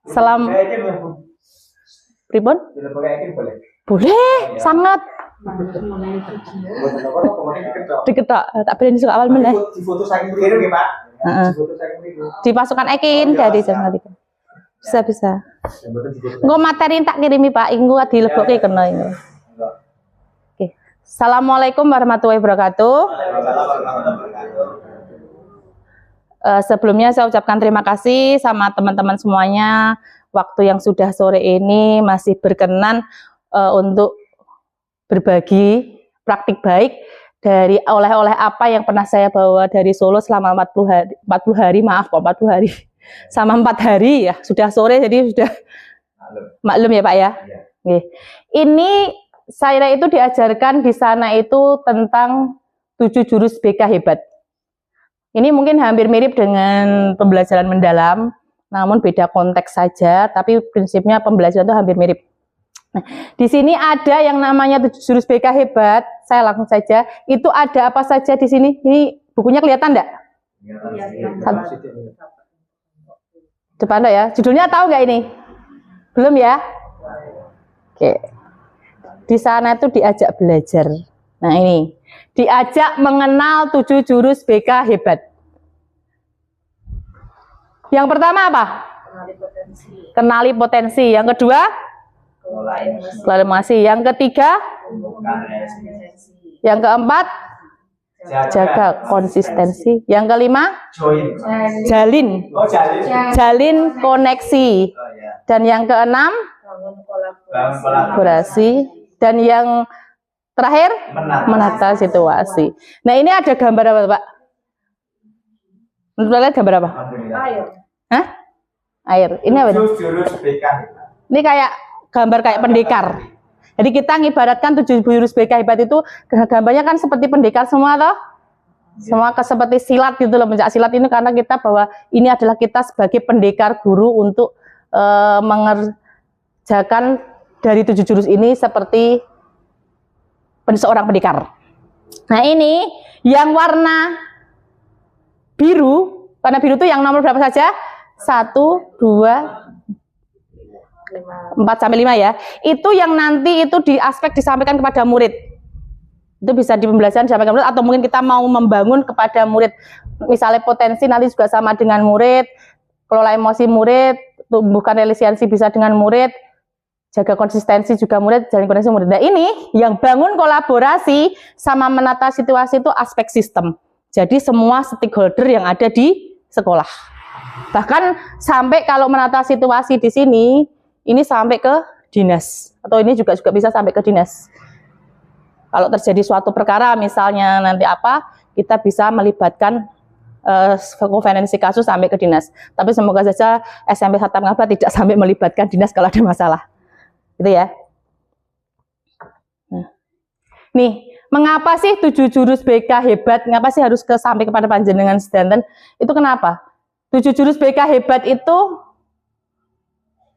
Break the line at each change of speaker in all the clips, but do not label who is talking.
Salam. Pripun? Boleh, sangat. Diketok, tak berani suka awal meneh.
Difoto saking mriku nggih, Pak. Difoto saking mriku.
Dipasukan ekin dari jam 3. Bisa. Engko materi tak kirimi, Pak. Engko dilebokke kena ini. Oke. Assalamualaikum warahmatullahi wabarakatuh. Sebelumnya saya ucapkan terima kasih sama teman-teman semuanya. Waktu yang sudah sore ini masih berkenan untuk berbagi praktik baik dari oleh-oleh apa yang pernah saya bawa dari Solo selama 40 hari, maaf kok 40 hari. Sama 4 hari ya, sudah sore jadi sudah maklum ya Pak ya. Ya. Ini saya itu diajarkan di sana itu tentang 7 jurus BK hebat. Ini mungkin hampir mirip dengan pembelajaran mendalam, namun beda konteks saja, tapi prinsipnya pembelajaran itu hampir mirip. Nah, di sini ada yang namanya 7 jurus BK hebat. Saya langsung saja. Itu ada apa saja di sini? Ini bukunya kelihatan enggak? Depan ya. Judulnya tahu nggak ini? Belum ya? Oke. Di sana itu diajak belajar. Nah ini, diajak mengenal 7 jurus BK hebat. Yang pertama apa? Kenali potensi. Yang kedua? Kelola emosi. Yang ketiga? Yang keempat? Jaga konsistensi. Yang kelima? Jalin koneksi. Dan yang keenam? Kolaborasi. Dan yang terakhir? Menata situasi. Nah ini ada gambar apa Pak? Menurut kalian gambar apa?
Air.
Hah? Air. Ini apa? Ini kayak gambar kayak pendekar. Jadi kita ngibaratkan 7 jurus BK hebat itu gambarnya kan seperti pendekar semua toh? Semua seperti silat gitu loh, pencak silat ini karena kita bahwa ini adalah kita sebagai pendekar guru untuk mengerjakan dari 7 jurus ini seperti seorang pendekar. Nah ini yang warna biru, warna biru itu yang nomor berapa saja? 1, 2, 4 sampai 5 ya. Itu yang nanti itu di aspek disampaikan kepada murid. Itu bisa di pembelajaran disampaikan murid atau mungkin kita mau membangun kepada murid. Misalnya potensi nanti juga sama dengan murid, kelola emosi murid, tumbuhkan resiliensi bisa dengan murid, jaga konsistensi juga murid, jalin koneksi murid. Nah ini yang bangun kolaborasi sama menata situasi itu aspek sistem. Jadi semua stakeholder yang ada di sekolah. Bahkan sampai kalau menata situasi di sini, ini sampai ke dinas atau ini juga bisa sampai ke dinas. Kalau terjadi suatu perkara misalnya nanti apa, kita bisa melibatkan konferensi kasus sampai ke dinas. Tapi semoga saja SMP Hatam Ngaba tidak sampai melibatkan dinas kalau ada masalah. Gitu ya. Nah. Nih, mengapa sih 7 jurus BK hebat? Mengapa sih harus sampai kepada panjenengan sedanten? Itu kenapa? 7 jurus BK hebat itu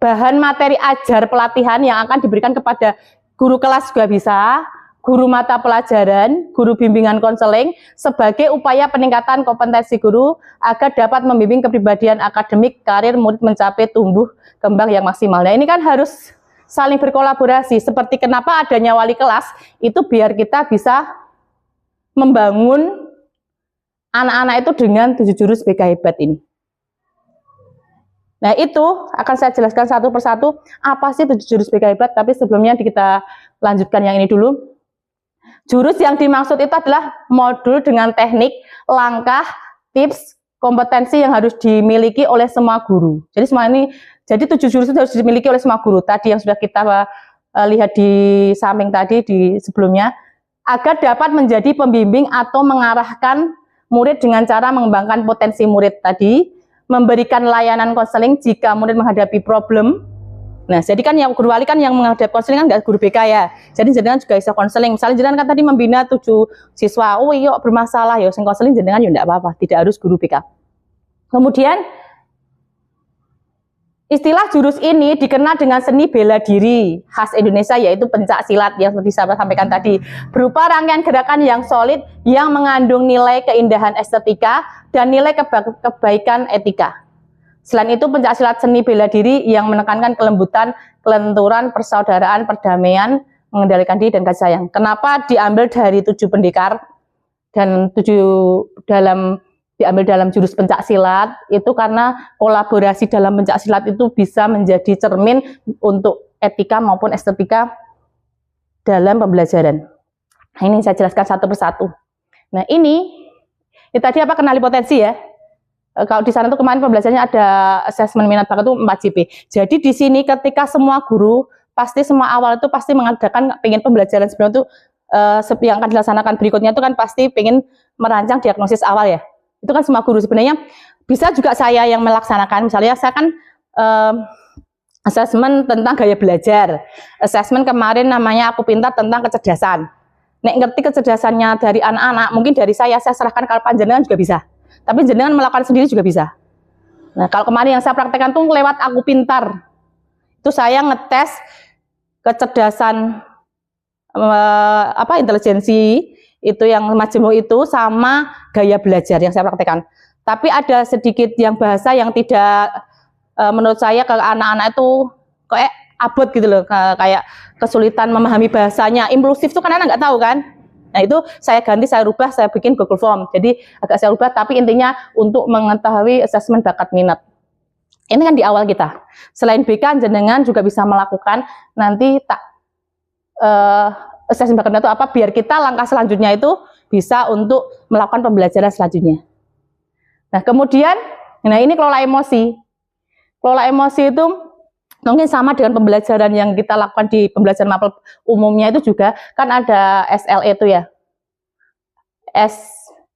bahan materi ajar pelatihan yang akan diberikan kepada guru kelas juga bisa, guru mata pelajaran, guru bimbingan konseling sebagai upaya peningkatan kompetensi guru agar dapat membimbing kepribadian akademik karir murid mencapai tumbuh kembang yang maksimal. Nah ini kan harus saling berkolaborasi. Seperti kenapa adanya wali kelas itu biar kita bisa membangun anak-anak itu dengan 7 jurus BK hebat ini. Nah itu akan saya jelaskan satu persatu apa sih 7 jurus BK hebat, tapi sebelumnya kita lanjutkan yang ini dulu. Jurus yang dimaksud itu adalah modul dengan teknik, langkah, tips, kompetensi yang harus dimiliki oleh semua guru. Jadi semua ini, jadi 7 jurus itu harus dimiliki oleh semua guru. Tadi yang sudah kita lihat di samping tadi di sebelumnya, agar dapat menjadi pembimbing atau mengarahkan murid dengan cara mengembangkan potensi murid tadi, memberikan layanan konseling jika murid menghadapi problem. Nah, jadi kan yang guru wali kan yang menghadapi konseling kan nggak guru BK ya. Jadi jenengan juga bisa konseling. Misalnya jenengan kan tadi membina 7 siswa, oh iya bermasalah ya, sing konseling jenengan ya enggak apa-apa, tidak harus guru BK. Kemudian istilah jurus ini dikenal dengan seni bela diri khas Indonesia, yaitu pencak silat yang seperti saya sampaikan tadi, berupa rangkaian gerakan yang solid yang mengandung nilai keindahan estetika dan nilai kebaikan etika. Selain itu pencak silat seni bela diri yang menekankan kelembutan, kelenturan, persaudaraan, perdamaian, mengendalikan diri dan kasih sayang. Kenapa diambil dari 7 pendekar dan diambil dalam jurus pencak silat? Itu karena kolaborasi dalam pencak silat itu bisa menjadi cermin untuk etika maupun estetika dalam pembelajaran. Nah, ini saya jelaskan satu persatu. Nah, ini tadi apa, kenali potensi ya. Kalau di sana tuh kemarin pembelajarannya ada asesmen minat bakat itu 4 JP. Jadi di sini ketika semua guru pasti semua awal itu pasti mengadakan pengen pembelajaran sebelum itu yang akan dilaksanakan berikutnya itu kan pasti pengen merancang diagnosis awal ya. Itu kan semua guru sebenarnya bisa juga saya yang melaksanakan. Misalnya saya kan asesmen tentang gaya belajar. Asesmen kemarin namanya Aku Pintar tentang kecerdasan. Nek ngerti kecerdasannya dari anak-anak, mungkin dari saya serahkan ke panjenengan juga bisa. Tapi jenengan melakukan sendiri juga bisa. Nah, kalau kemarin yang saya praktekkan tuh lewat Aku Pintar. Itu saya ngetes kecerdasan intelijensi itu yang majemuk itu sama gaya belajar yang saya praktekkan. Tapi ada sedikit yang bahasa yang tidak menurut saya ke anak-anak itu kayak abot gitu loh, kayak kesulitan memahami bahasanya. Impulsif tuh kan anak nggak tahu kan. Nah, itu saya ganti, saya rubah, saya bikin Google Form. Jadi agak saya rubah, tapi intinya untuk mengetahui asesmen bakat minat. Ini kan di awal kita. Selain BK, jenengan juga bisa melakukan nanti asesmen bakat minat itu apa, biar kita langkah selanjutnya itu bisa untuk melakukan pembelajaran selanjutnya. Nah, kemudian, ini kelola emosi. Kelola emosi itu mungkin sama dengan pembelajaran yang kita lakukan di pembelajaran mapel umumnya itu juga kan ada SLE itu ya,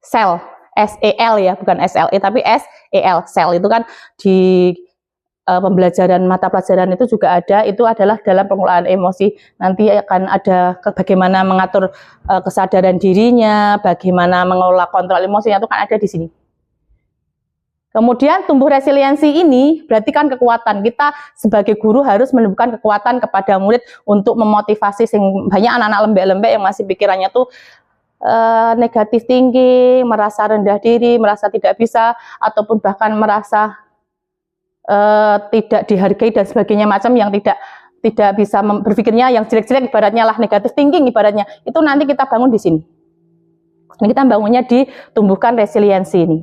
SEL ya, bukan SLE tapi SEL, sel itu kan di pembelajaran mata pelajaran itu juga ada, itu adalah dalam pengelolaan emosi. Nanti akan ada bagaimana mengatur kesadaran dirinya, bagaimana mengelola kontrol emosinya, itu kan ada di sini. Kemudian tumbuh resiliensi ini berarti kan kekuatan. Kita sebagai guru harus menumbuhkan kekuatan kepada murid untuk memotivasi. Banyak anak-anak lembek-lembek yang masih pikirannya tuh negatif tinggi, merasa rendah diri, merasa tidak bisa, ataupun bahkan merasa tidak dihargai dan sebagainya, macam yang tidak bisa berpikirnya yang jelek-jelek, ibaratnya lah negatif thinking ibaratnya. Itu nanti kita bangun di sini. Ini kita bangunnya di tumbuhkan resiliensi ini.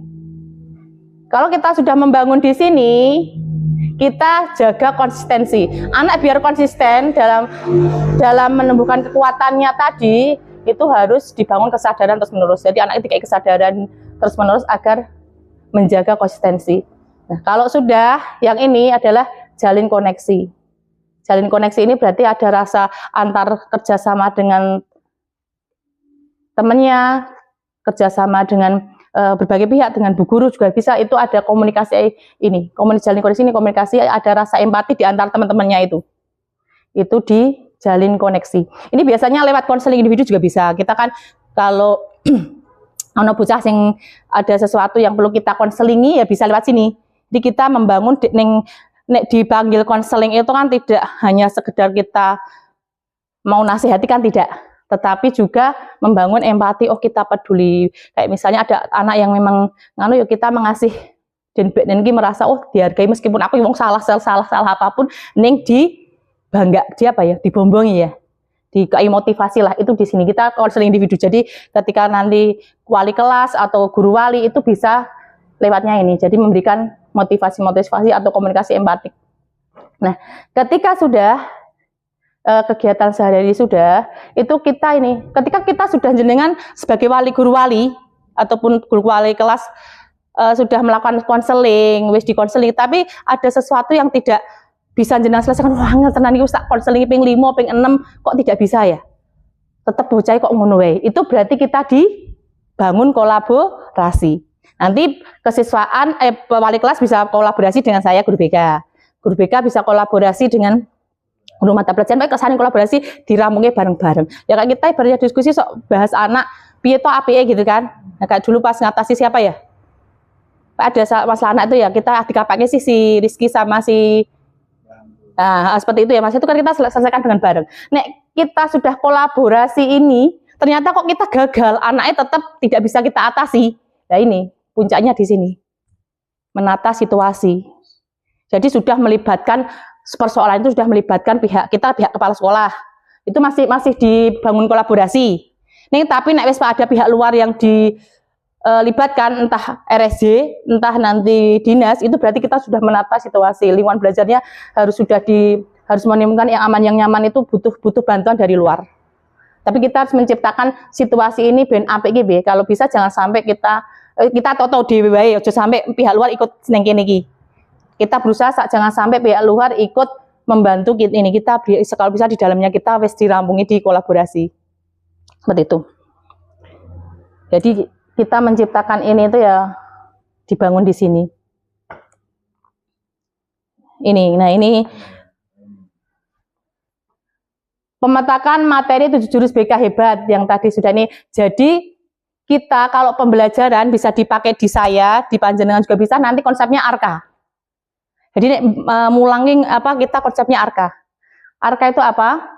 Kalau kita sudah membangun di sini, kita jaga konsistensi. Anak biar konsisten dalam menumbuhkan kekuatannya tadi, itu harus dibangun kesadaran terus-menerus. Jadi anak itu kayak kesadaran terus-menerus agar menjaga konsistensi. Nah, kalau sudah, yang ini adalah jalin koneksi. Jalin koneksi ini berarti ada rasa antar kerjasama dengan temannya, kerjasama dengan berbagai pihak, dengan bu guru juga bisa. Itu ada komunikasi ini, jalin koneksi ini, komunikasi, ada rasa empati di antara teman-temannya itu dijalin koneksi. Ini biasanya lewat konseling individu juga bisa. Kita kan kalau ono bocah sing ada sesuatu yang perlu kita konselingi ya bisa lewat sini. Jadi kita membangun nek dipanggil konseling itu kan tidak hanya sekedar kita mau nasihati, kan tidak, tetapi juga membangun empati. Oh, kita peduli. Kayak misalnya ada anak yang memang yuk kita mengasih dan merasa oh dihargai meskipun aku yang salah apapun, ning dibombongi ya, motivasi lah. Itu di sini kita konseling individu. Jadi ketika nanti wali kelas atau guru wali itu bisa lewatnya ini. Jadi memberikan motivasi atau komunikasi empatik. Nah, ketika sudah kegiatan sehari-hari sudah, itu kita ketika kita sudah jenengan sebagai guru wali ataupun guru wali kelas sudah melakukan konseling, di konseling, tapi ada sesuatu yang tidak bisa jenengan selesaikan. Wah, tenan iki tak konseling ping 5, ping 6 kok tidak bisa ya? Tetap bocah kok ngono wae. Itu berarti kita dibangun kolaborasi. Nanti kesiswaan wali kelas bisa kolaborasi dengan saya guru BK. Guru BK bisa kolaborasi dengan guru mata pelajaran, kesaling kolaborasi diramungnya bareng-bareng. Ya kayak kita ibaratnya diskusi bahas anak piye to apike gitu kan. Nah, kayak dulu pas ngatasi siapa ya? Ada masalah anak itu ya, kita dikapake si Rizky sama si seperti itu ya Mas. Itu kan kita selesaikan dengan bareng. Nek kita sudah kolaborasi ini, ternyata kok kita gagal, anaknya tetap tidak bisa kita atasi. Nah, ini puncaknya di sini. Menata situasi. Jadi sudah melibatkan persoalan itu sudah melibatkan pihak kepala sekolah. Itu masih dibangun kolaborasi. Nih tapi nek wis ada pihak luar yang dilibatkan entah RSJ, entah nanti dinas, itu berarti kita sudah menata situasi lingkungan belajarnya harus menemukan yang aman yang nyaman, itu butuh bantuan dari luar. Tapi kita harus menciptakan situasi ini ben apik iki. Kalau bisa jangan sampai kita tahu dhewe wae, aja sampai pihak luar ikut neng kene iki. Kita berusaha jangan sampai pihak luar ikut membantu ini. Kita kalau bisa di dalamnya kita wis dirampungi di kolaborasi. Seperti itu. Jadi kita menciptakan ini itu ya dibangun di sini. Ini pemetakan materi 7 jurus BK hebat yang tadi sudah ini. Jadi kita kalau pembelajaran bisa dipakai di saya, di panjenengan juga bisa. Nanti konsepnya ARKA. Jadi mulangin kita konsepnya ARKA. ARKA itu apa?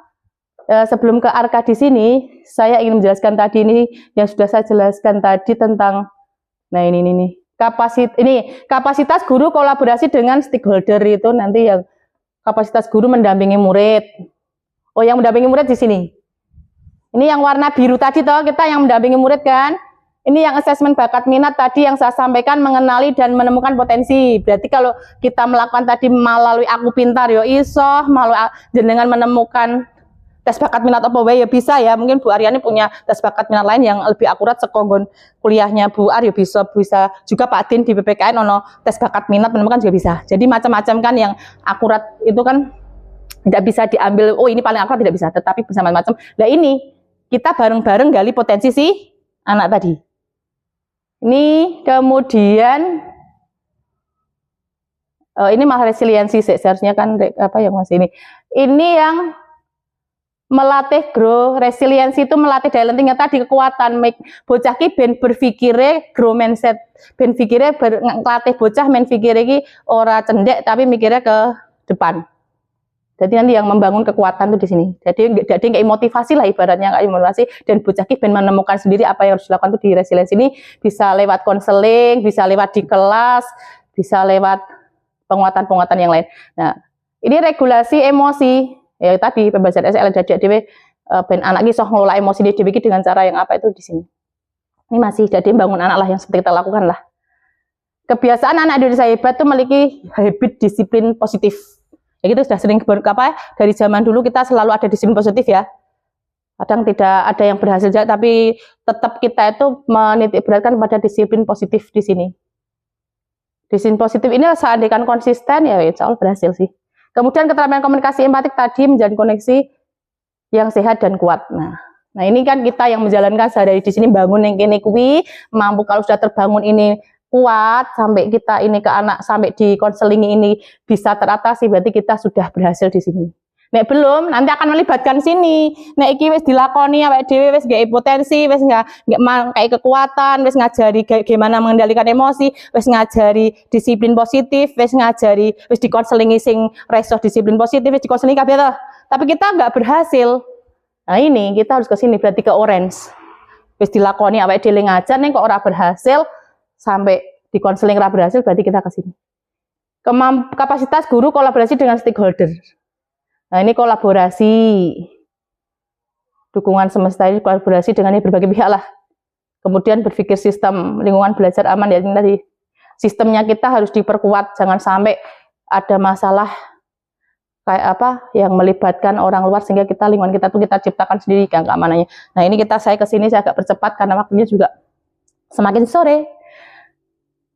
Sebelum ke ARKA di sini, saya ingin menjelaskan tadi ini yang sudah saya jelaskan tadi tentang ini kapasitas guru kolaborasi dengan stakeholder itu nanti yang kapasitas guru mendampingi murid. Oh, yang mendampingi murid di sini. Ini yang warna biru tadi toh, kita yang mendampingi murid kan. Ini yang asesmen bakat minat tadi yang saya sampaikan, mengenali dan menemukan potensi. Berarti kalau kita melakukan tadi melalui Aku Pintar yo iso, melalui jenengan menemukan tes bakat minat apa wae ya bisa ya. Mungkin Bu Aryani punya tes bakat minat lain yang lebih akurat sekonggon kuliahnya Bu Ar ya bisa juga Pak Din di PPKN ono tes bakat minat menemukan juga bisa. Jadi macam-macam kan yang akurat itu kan tidak bisa diambil, oh ini paling akurat, tidak bisa, tetapi bisa macam-macam. Nah ini kita bareng-bareng gali potensi si anak tadi. Ini kemudian ini malah resiliensi seharusnya kan yang masih ini. Ini yang melatih grow resiliensi itu melatih daya lentingnya tadi, kekuatan bocah ki ben berpikire grow mindset, ben pikire ngelatih bocah men pikire ki ora cendek tapi mikirnya ke depan. Jadi nanti yang membangun kekuatan itu di sini. Jadi kayak motivasi lah ibaratnya, kayak motivasi, dan bocah ki ben menemukan sendiri apa yang harus dilakukan itu di resiliensi ini, bisa lewat konseling, bisa lewat di kelas, bisa lewat penguatan-penguatan yang lain. Nah, ini regulasi emosi. Ya tadi pembelajaran SL dadak dhewe ben anak ki iso ngelola emosi dhewe dengan cara yang apa itu di sini. Ini masih jadi bangun anak lah yang seperti kita lakukan lah. Kebiasaan anak Indonesia hebat itu memiliki habit disiplin positif. Ya gitu sudah sering dari zaman dulu kita selalu ada disiplin positif ya. Kadang tidak ada yang berhasil tapi tetap kita itu menitik beratkan pada disiplin positif di sini. Disiplin positif ini seandainya konsisten ya insya Allah berhasil sih. Kemudian keterampilan komunikasi empatik tadi menjalin koneksi yang sehat dan kuat. Nah ini kan kita yang menjalankan sehari di sini bangun yang kene kuwi mampu, kalau sudah terbangun ini kuat sampai kita ini ke anak sampai di konseling ini bisa teratasi, berarti kita sudah berhasil di sini. Nek belum nanti akan melibatkan sini. Nek iki wis dilakoni awake dhewe wis gawe potensi, wis nggak kayak kekuatan, wis ngajari gimana mengendalikan emosi, wis ngajari disiplin positif, wis ngajari wis dikonselingi sing reso disiplin positif, wis dikonselingi kabeh to. Tapi kita nggak berhasil. Nah ini kita harus ke sini, berarti ke orange. Wis dilakoni awake dhewe ngajar ning kok ora berhasil, sampai di konseling ora berhasil, berarti kita ke sini. Kapasitas guru kolaborasi dengan stakeholder. Nah ini kolaborasi, dukungan semesta ini kolaborasi dengan berbagai pihak lah. Kemudian berpikir sistem lingkungan belajar aman ya, ini tadi sistemnya kita harus diperkuat, jangan sampai ada masalah kayak apa yang melibatkan orang luar sehingga kita lingkungan kita tuh kita ciptakan sendiri kan keamanannya. Nah ini saya kesini saya agak percepat karena waktunya juga semakin sore.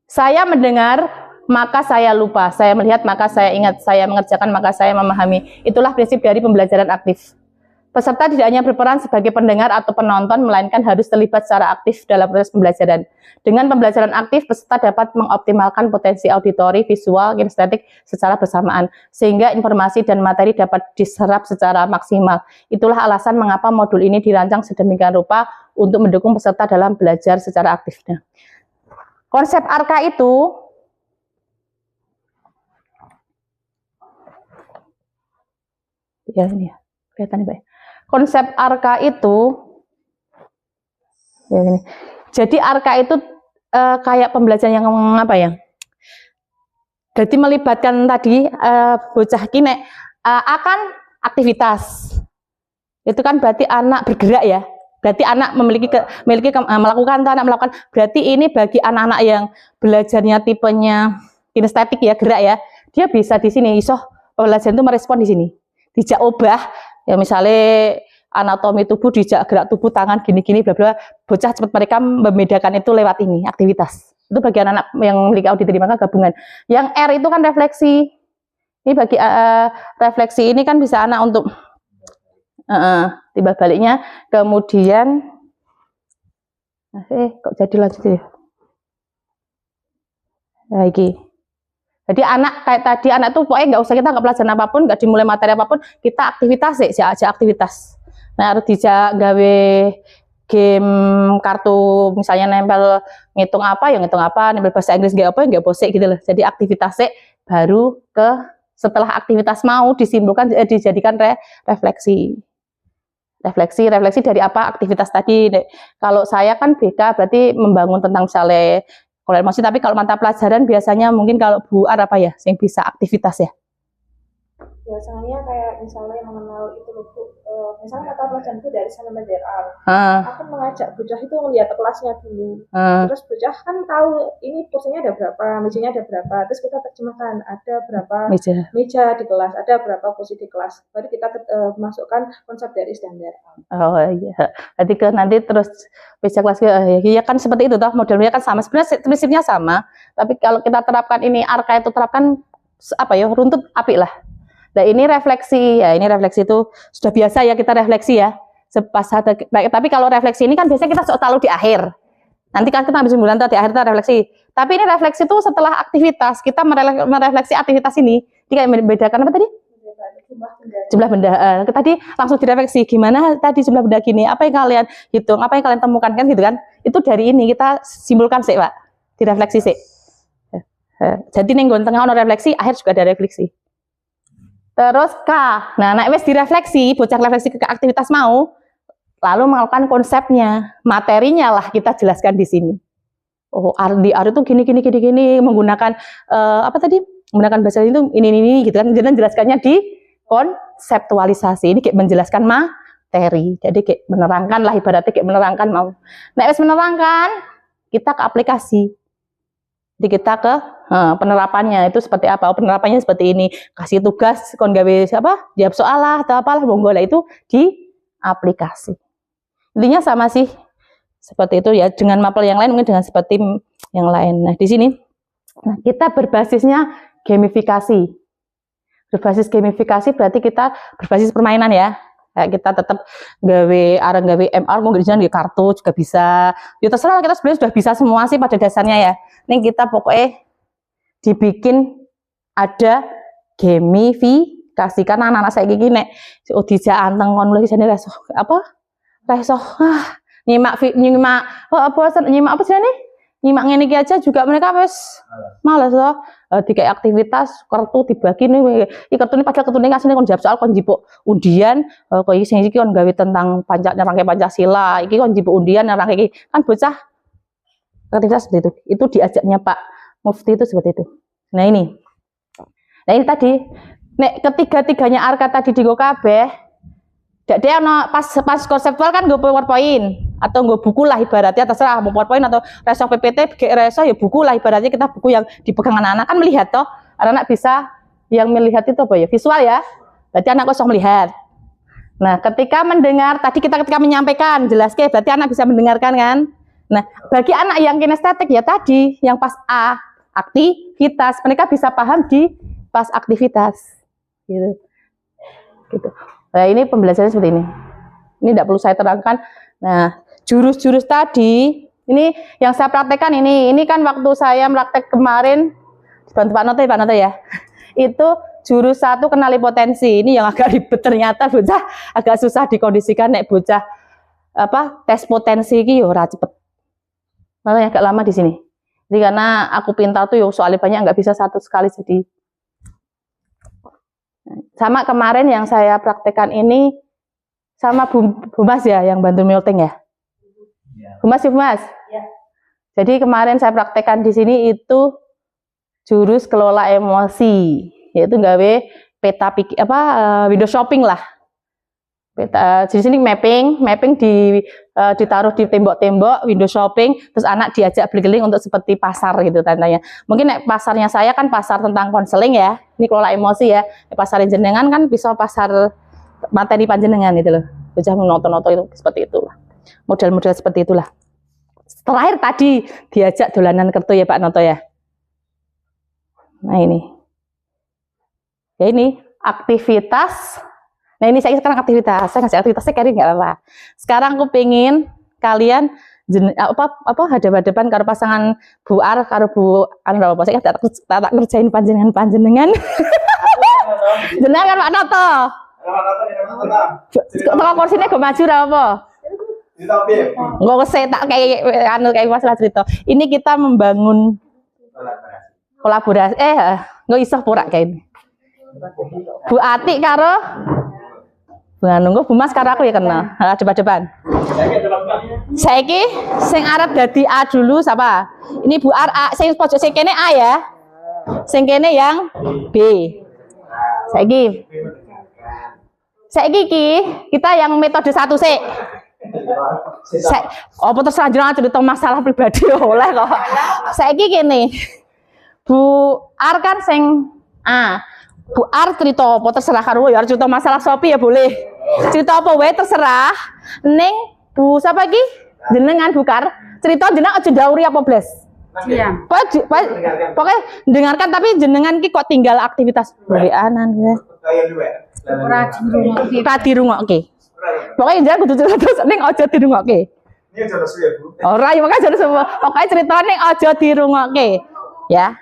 Saya mendengar, maka saya lupa. Saya melihat, maka saya ingat. Saya mengerjakan, maka saya memahami. Itulah prinsip dari pembelajaran aktif. Peserta tidak hanya berperan sebagai pendengar atau penonton, melainkan harus terlibat secara aktif dalam proses pembelajaran. Dengan pembelajaran aktif, peserta dapat mengoptimalkan potensi auditori, visual, kinestetik secara bersamaan, sehingga informasi dan materi dapat diserap secara maksimal. Itulah alasan mengapa modul ini dirancang sedemikian rupa untuk mendukung peserta dalam belajar secara aktif. Konsep ARKA itu ya ini ya, kelihatan Pak. Konsep ARKA itu ya ini. Jadi ARKA itu kayak pembelajaran yang apa ya? Berarti melibatkan tadi bocah kini akan aktivitas. Itu kan berarti anak bergerak ya. Berarti anak melakukan atau anak melakukan. Berarti ini bagi anak-anak yang belajarnya tipenya kinestetik ya, gerak ya. Dia bisa di sini iso pembelajaran itu merespon di sini. Dijak obah ya, misalnya anatomi tubuh, dijak gerak tubuh, tangan gini-gini bla bla. Bocah cepat mereka membedakan itu lewat ini, aktivitas. Itu bagi anak-anak yang memiliki auditory maka gabungan. Yang R itu kan refleksi. Ini bagi refleksi ini kan bisa anak untuk timbal baliknya. Kemudian kok jadi lanjut ya? Lagi. Jadi anak kayak tadi, anak tuh pokoknya nggak usah kita nggak pelajaran apapun, nggak dimulai materi apapun, kita aktivitas sih, aja aktivitas. Nah harus dijak gawe game kartu, misalnya nempel ngitung apa, ya ngitung apa, nempel bahasa Inggris nggak apa, nggak bosek gitu loh. Jadi aktivitas sih baru setelah aktivitas mau disimpulkan dijadikan refleksi. Refleksi dari apa? Aktivitas tadi. Kalau saya kan BK berarti membangun tentang misalnya kalau emosi, tapi kalau mata pelajaran biasanya mungkin kalau Bu Ar apa ya yang bisa aktivitas ya?
Biasanya kayak misalnya mengenal itu Bu, misalnya mata pelajaran itu dari sampai R. Aku mengajak bocah itu melihat kelasnya dulu. Terus bocah kan tahu ini kursinya ada berapa, mejanya ada berapa. Terus kita terjemahkan ada berapa meja di kelas, ada berapa kursi di kelas. Baru kita masukkan konsep dari standar.
Oh iya. Nanti nanti terus meja kelas ya kan seperti itu toh, modelnya kan sama. Sebenarnya prinsipnya sama, tapi kalau kita terapkan ini Arka itu terapkan apa ya, runtut apik lah. Nah ini refleksi ya, ini refleksi itu sudah biasa ya kita refleksi ya. Tapi kalau refleksi ini kan biasanya kita selalu di akhir. Nanti kan kita habis bulan di akhir kita refleksi. Tapi ini refleksi itu setelah aktivitas, kita merefleksi aktivitas ini. Jadi kayak membedakan apa tadi? Jumlah benda. Tadi langsung direfleksi gimana tadi jumlah benda gini, apa yang kalian hitung, apa yang kalian temukan kan gitu kan. Itu dari ini kita simpulkan sih Pak, direfleksi sih. Jadi nih gue tengah ono refleksi, akhir juga ada refleksi. Terus K, nah wes direfleksi, bocah refleksi ke aktivitas mau, lalu melakukan konsepnya, materinya lah kita jelaskan di sini. Oh, di R itu gini, menggunakan apa tadi? Menggunakan bahasa itu ini gitu kan. Jadi jelaskannya di konseptualisasi. Ini kayak menjelaskan materi. Jadi kayak menerangkan lah, ibaratnya kayak menerangkan mau. Nah, wes menerangkan, kita ke aplikasi. Jadi kita ke penerapannya itu seperti apa? Penerapannya seperti ini. Kasih tugas, kon gawe apa? Jawab soal lah atau apalah, monggo lah itu di aplikasi. Intinya sama sih. Seperti itu ya, dengan mapel yang lain mungkin dengan seperti yang lain. Nah, di sini kita berbasisnya gamifikasi. Berbasis gamifikasi berarti kita berbasis permainan ya. Kayak kita tetap gawe MR, mau di kartu juga bisa. Ya terserah, kita sebenarnya sudah bisa semua sih pada dasarnya ya. Ini kita pokoknya dibikin ada gamifikasi karena anak-anak saya gini nek dijak anteng kon mulai jane reso apa? Reso nyimak apa sih nih? Nyimak ngene iki aja juga mereka wis males loh. Dikai aktivitas kartu dibagi nih. Iki kartune padahal kartune asline kon jawab soal kon jipuk undian kok iki sing iki kon gawe tentang rangkai Pancasila. Iki kon jipuk undian rangkai iki kan bocah aktivitas seperti itu. Itu diajaknya Pak Mufti itu seperti itu. Nah ini tadi nek ketiga-tiganya Arka tadi di kabeh dia pas konseptual kan gue PowerPoint atau gue buku lah ibaratnya, terserah mau PowerPoint atau reso PPT, reso ya buku lah ibaratnya, kita buku yang dipegang anak-anak kan melihat toh, anak-anak bisa yang melihat itu apa ya, visual ya, berarti anak kosong melihat. Nah ketika mendengar tadi ketika menyampaikan jelaskan berarti anak bisa mendengarkan kan. Nah bagi anak yang kinestetik ya tadi yang pas A aktivitas, mereka bisa paham di pas aktivitas gitu. Nah ini pembelajarannya seperti ini. Ini tidak perlu saya terangkan. Nah jurus-jurus tadi ini yang saya praktekkan ini kan waktu saya praktek kemarin bantu Pak Noto ya. Itu jurus 1 kenali potensi. Ini yang agak ribet ternyata bocah agak susah dikondisikan nek bocah apa tes potensi iki yo ora cepet. Makanya agak lama di sini. Jadi karena aku pintar tuh yo soalnya banyak nggak bisa satu sekali jadi. Sama kemarin yang saya praktekkan ini sama Bu Mas ya yang bantu meeting ya. Bu Mas. Ya. Jadi kemarin saya praktekkan di sini itu jurus kelola emosi, yaitu gawe peta window shopping lah. Peta di sini mapping ditaruh di tembok-tembok window shopping, terus anak diajak berkeliling untuk seperti pasar gitu tandanya. Mungkin pasarnya saya kan pasar tentang konseling ya, ini kelola emosi ya. Pasar jenengan kan bisa pasar materi panjenengan gitu loh. Bocah noto-noto itu seperti itulah. Model-model seperti itulah. Terakhir tadi diajak dolanan kertu ya Pak Noto ya. Nah ini. Ya ini aktivitas. Nah ini saya sekarang aktivitas, saya ngasih aktivitasnya kari nggak apa-apa. Sekarang aku pengen kalian hadap-hadapan karo pasangan Bu Ar karo Bu anu apa saya tak ngerjain panjenengan. Jenengan kan Pak Noto. Tengok kursinya gue maju ra apa? Nggak usah tak kayak masalah cerita. Ini kita membangun kolaborasi. Nggak iso pura kayak ini. Bu Ati karo nunggu Bu Mas karo aku ya kenal. Depan. Saiki sing arep dadi A dulu siapa? Ini Bu Ar A, sing pojok sing kene A ya. Sing kene yang B. Saiki kita yang metode 1 sik. Apa terus lanjut cerita masalah pribadi oleh kok. Saiki kene. Bu Ar kan sing A. Bu Ar cerita apa terserah karo ya cerita masalah Shopee ya boleh. Cerita apa wae terserah. Ning Bu siapa iki? Jenengan Bukar. Cerita jenengan aja ndauri apa blas. Iya. Pokoknya dengarkan tapi jenengan ki kok tinggal aktivitas bereanan ya. Ora dirungokke. Pokoknya jangan kudu cerita terus ning aja dirungokke. Ini aja nesu ya, Bu. Ora, ya makanya jadi semua. Pokoknya ceritane aja dirungokke. Ya.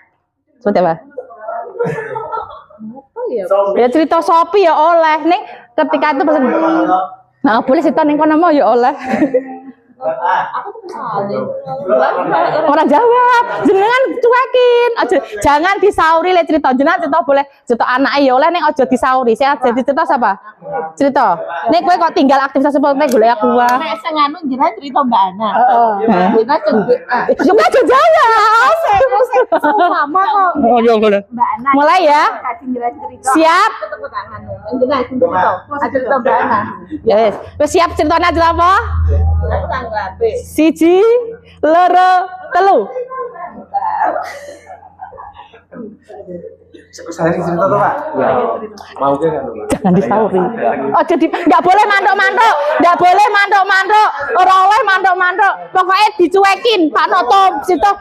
Seperti apa? Ya cerita Shopee ya oleh ning ketika itu pesen. Nah, boleh cerita ning kono mau ya oleh. Orang jawab, jenengan cuekin. Aja jangan disauri le cerita. Jenengan cerita boleh cerita anake ya oleh ning aja disauri. Saya jadi cerita siapa? Cerita. Nek kowe kok tinggal aktivitas seperti golek aku wae.
Nek sing anu jenengan cerita Mbak Ana. Heeh. Jenengan
Juga aja jawab.
sama kok.
Oh, iya boleh.
Mbak Ana.
Mulai ya.
Cerita.
Siap.
Tepuk tangan. Jenengan cerita Mbak Ana.
Ya wis. Wis siap ceritanya cerita apa?
Aku tanggapi.
1, 2, 3.
Saya cerita tuh Pak. Mau ke kan?
Jangan disauri. Oh jadi nggak boleh mantuk-mantuk, nggak boleh mantuk-mantuk, orang oleh mantuk-mantuk. Pokoknya dicuekin, Pak Noto situ.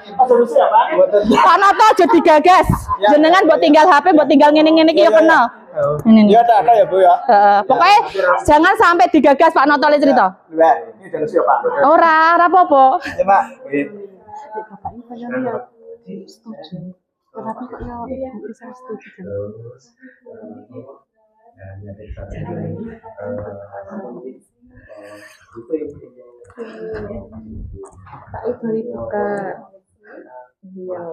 Pak Noto aja digagas. Jenengan buat tinggal HP, buat tinggal ngene-ngene iki ya kenal. Ini.
Iya ada ya Bu ya.
Pokoknya jangan sampai digagas Pak Noto le cerita.
Ini jangan siap Pak.
Ora apa-apa.
Ya Pak.
Kenapa kok ya bisa setuju? Pak Ibu buka. Iya.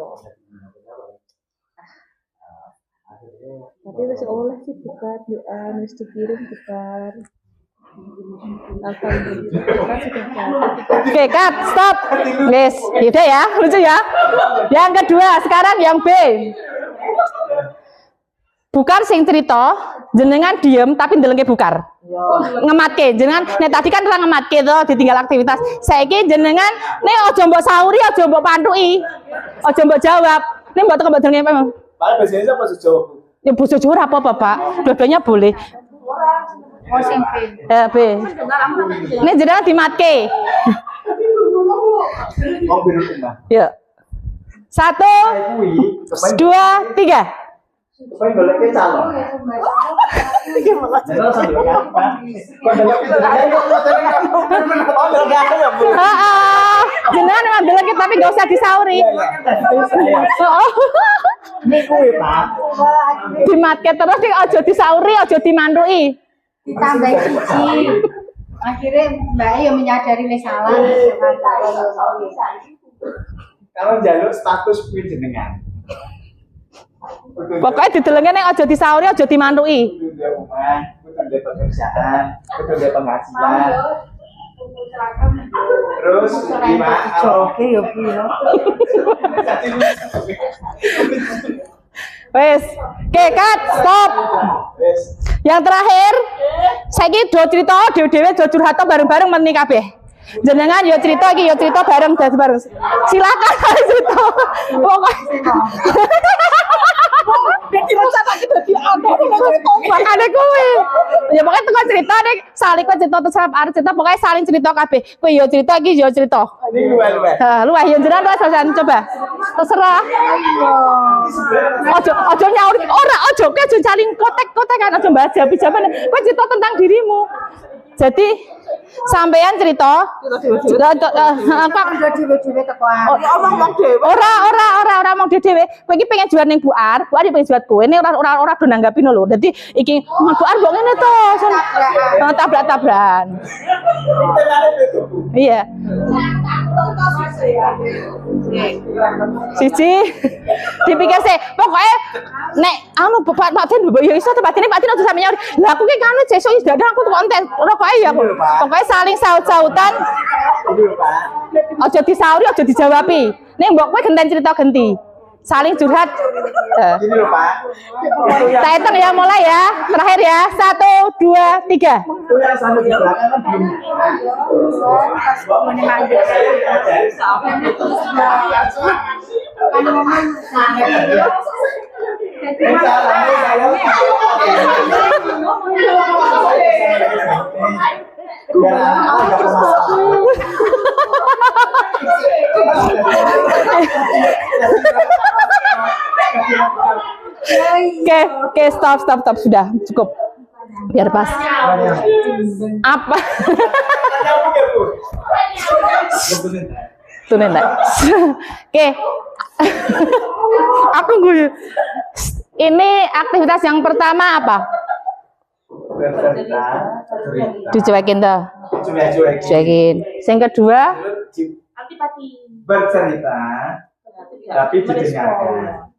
Tapi masih oleh sih buka, harus dikirim buka.
Oke, cut, stop. Guys, gitu ya, lucu ya. Yang kedua, sekarang yang B. Bukar sing cerita, jenengan diem tapi ndelenge Bukar. Ngematke, jenengan nek tadi kan ora ngematke to, ditinggal aktivitas. Saiki jenengan nek aja mbok sauri, aja mbok pantuki. Aja mbok jawab. Nek mbok teko mbok delenge apa?
Pak biasanya siapa sih jawab?
Ya bojo Jawa ora apa-apa, Pak. Dua-duanya boleh. B. Ini jenengan dimatke.
Mau biru Mbak.
Ya. 1, 2, 3.
Supaya boleh calon.
Jenengan ngambil lagi tapi nggak usah disauri.
Ini kue Pak.
Dimatke terus aja disauri, aja dimantuki.
Ditambah siji. Akhirnya Mbak yang menyadari nih salah.
Kalau jalur status kue jenengan.
Pokoknya didelenge nek aja disauri, aja dimantuki.
Udah rumah, udah pekerjaan, udah penghasilan. Terus lima kalau
Wes, oke cut, stop.
wes
Yang terakhir, saiki do cerita dhewe-dhewe do curhat bareng-bareng meneh kabeh. Jenengan yo cerita iki yo cerita bareng bareng. Silakan cerita. Pokoknya dadi masa lagi dadi cerita makane kuwi. Ya pokoknya teko cerita nek saling kok cerita terus arep cerita pokoknya saling cerita kabeh. Kowe yo cerita iki yo cerita.
ini luar.
Luwih yo jenengan luwih sampean coba. Terserah. Ojo nyaur ora ojo kowe aja saling kotek-kotekan aja mbah jabi-jaban. Kowe cerita tentang dirimu. Jadi sampean cerita ora mau dhewe. Kowe iki pengen jual ning Buar pengen jual kowe ini ora do nanggapi lho. Dadi iki Buar mbok ngene to. Tabrak-tabrakan. Iya. Siji dipikir sih pokoknya nek anu Pak Den ya iso Pak Den aja sampe nyaur. Lah aku ki kan sesuk wis dadah aku konten ora kok ya. Pokoknya saling saut-sautan. Aja disauri aja dijawabi. Nek mbok kowe genten cerita genti. Saling curhat.
Gini loh Pak.
Saya hitung ya mulai ya. Terakhir ya. 1, 2, 3.
Itu yang sampai di belakang kan belum.
Oke, stop sudah cukup. Biar pas. Apa? Tuh nenek. Oke. Aku guyu. Ini aktivitas yang pertama apa? Dicuekin tuh. Cuekin. Yang kedua?
Bercerita, tapi didengarkan.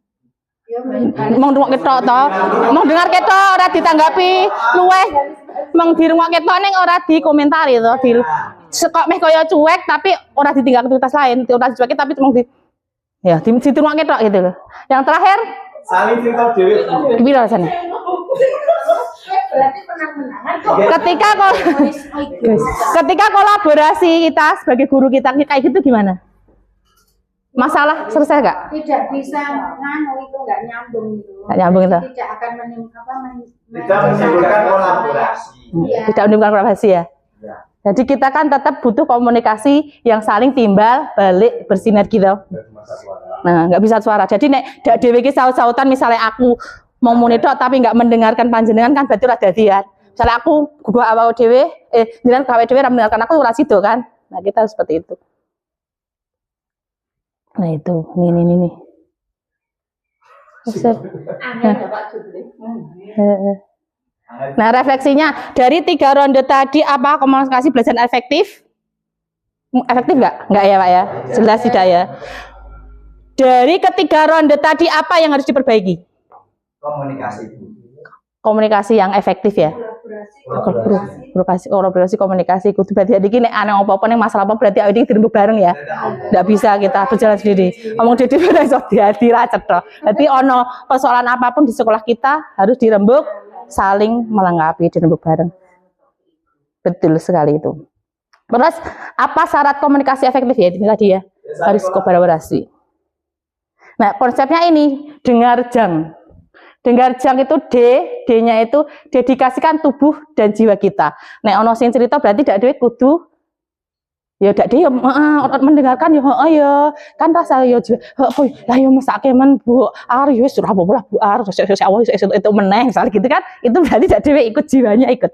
Mau dengar ketok toh, mau dengar ketok ora ditanggapi, luweh mau dirungok ketok ning ora dikomentari toh, di kok meh kaya cuek tapi ora ditinggal aktivitas lain, ora dicuekin tapi mau di ya dirungok ketok gitu loh. Yang terakhir
saling cerita dhewe.
gimana rasanya? Ketika kolaborasi kita sebagai guru kita kayak gitu gimana? Masalah selesai nggak?
Tidak bisa itu nggak nyambung gitu.
Nggak nyambung itu.
Tidak akan
Tidak menimbulkan kolaborasi.
Tidak menimbulkan kolaborasi ya. Jadi kita kan tetap butuh komunikasi yang saling timbal balik bersinergi gitu. Nah, nggak bisa suara. Jadi nek dak dhewe iki saut-sautan misalnya aku mau muni tok tapi nggak mendengarkan panjenengan kan berarti ora dadian. Misalnya aku gua awal dhewe jenengan gawe dhewe ora mendengarkan aku ora sido kan. Nah, kita harus seperti itu. Nah itu, nih. Nah refleksinya dari 3 ronde tadi apa komunikasi belajar efektif? Efektif nggak? Nggak ya Pak ya? Jelas tidak ya? Dari ketiga ronde tadi apa yang harus diperbaiki? Komunikasi yang efektif ya. Kolaborasi komunikasi kudu berarti iki nek ana apa-apa ning masalah apa berarti awake dirembuk bareng ya. Ndak bisa kita berjalan sendiri. Ngomong dhewe ora iso diracet to. Dadi ana persoalan apapun di sekolah kita harus dirembuk, saling melengkapi, dirembuk bareng. Betul sekali itu. Terus apa syarat komunikasi efektif ya ini tadi ya? Harus kolaborasi. Nah, konsepnya ini dengar jang. Dengar jang itu D-nya itu dedikasikan tubuh dan jiwa kita. Nek ono sing cerita berarti dak dhewe kudu ya dak dhewe mendengarkan ya kan rasa ya lah yo mesake men Bu ar yo wis ora apa-apa Bu ar itu meneh misalnya gitu kan itu berarti dak dhewe ikut jiwanya ikut.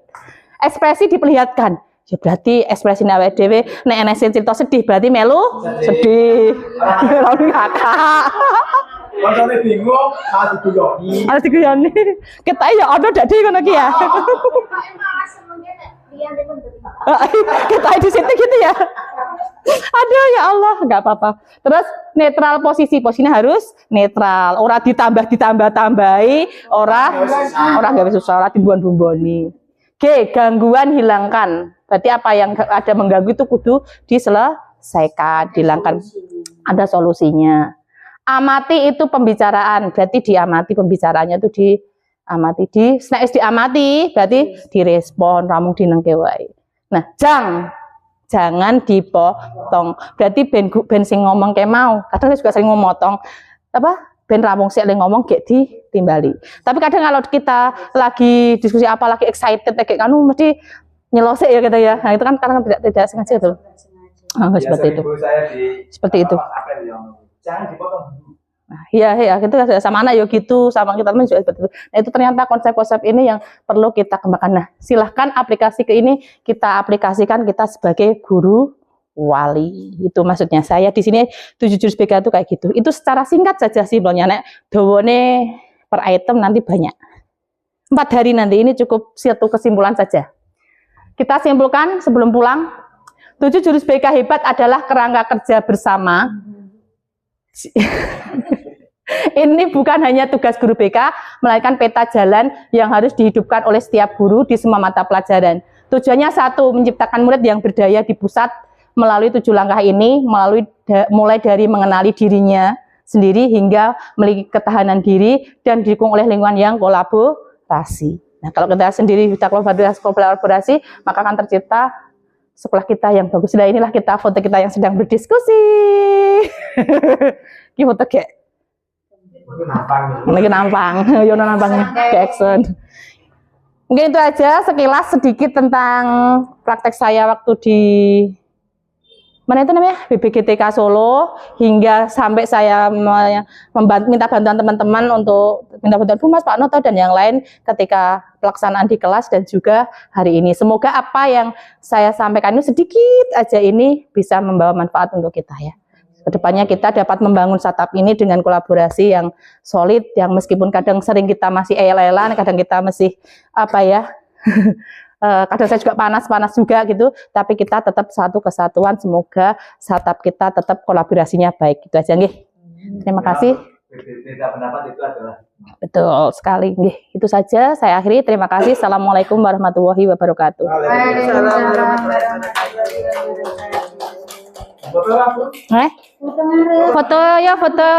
Ekspresi diperlihatkan. Ya berarti ekspresi awake dhewe nek ana sing cerita sedih berarti melu sedih. Ora ngakak.
Koncone bingung, harus
diguyoni. Kita ya ada dak di ngono ki ya. Kita di situ gitu ya. Aduh ya Allah, enggak apa-apa. Terus netral posisinya harus netral, ora ditambah-tambahi, ora gawe susah, ora dibumbon-bumboni. G, gangguan hilangkan. Berarti apa yang ada mengganggu itu kudu diselesaikan, dihilangkan. Ada solusinya. Amati itu pembicaraan, berarti diamati pembicaraannya itu diamati. Diamati berarti direspon, ramung dinengke wae. Nah, jangan dipotong. Berarti ben sing ngomong kayak mau. Kadang saya juga sering ngomotong. Apa? Ben ramung sik ngomong gek ditimbali. Tapi kadang kalau kita lagi diskusi apa lagi excited kayak kanu mesti nyelosek ya kita ya. Nah, itu kan kadang tidak sengaja tuh. Seperti itu. Seperti itu.
Jangan dipotong.
Nah, iya gitu sama anak ya gitu, sama kita teman juga seperti itu. Nah, itu ternyata konsep-konsep ini yang perlu kita kembangkan. Nah, silahkan aplikasi ke ini kita aplikasikan kita sebagai guru wali. Itu maksudnya saya di sini 7 jurus BK itu kayak gitu. Itu secara singkat saja sih belnya nek dawane per item nanti banyak. 4 hari nanti ini cukup satu kesimpulan saja. Kita simpulkan sebelum pulang. 7 jurus BK hebat adalah kerangka kerja bersama. Ini bukan hanya tugas guru BK, melainkan peta jalan yang harus dihidupkan oleh setiap guru di semua mata pelajaran. Tujuannya satu, menciptakan murid yang berdaya di pusat melalui 7 langkah ini, mulai dari mengenali dirinya sendiri hingga memiliki ketahanan diri dan didukung oleh lingkungan yang kolaborasi. Nah, kalau kita sendiri bisa kolaborasi, maka akan tercipta sekolah kita yang bagus. Nah, inilah kita foto kita yang sedang berdiskusi. Ini foto kayak lagi nampang, Yono nampangnya ke action. Mungkin itu aja sekilas sedikit tentang praktek saya waktu di mana itu namanya BBGTK Solo, hingga sampai saya minta bantuan teman-teman untuk minta bantuan Bu Mas, Pak Noto dan yang lain ketika pelaksanaan di kelas dan juga hari ini. Semoga apa yang saya sampaikan ini sedikit aja ini bisa membawa manfaat untuk kita ya. Kedepannya kita dapat membangun startup ini dengan kolaborasi yang solid, yang meskipun kadang sering kita masih el-elan, kadang kita masih apa ya, kadang saya juga panas juga gitu, tapi kita tetap satu kesatuan. Semoga startup kita tetap kolaborasinya baik. Gitu aja nggih. Terima kasih.
Beda pendapat itu adalah
betul sekali nggih. Itu saja saya akhiri. Terima kasih. Assalamualaikum warahmatullahi wabarakatuh.
Waalaikumsalam warahmatullahi wabarakatuh.
foto apa?
Foto ya foto.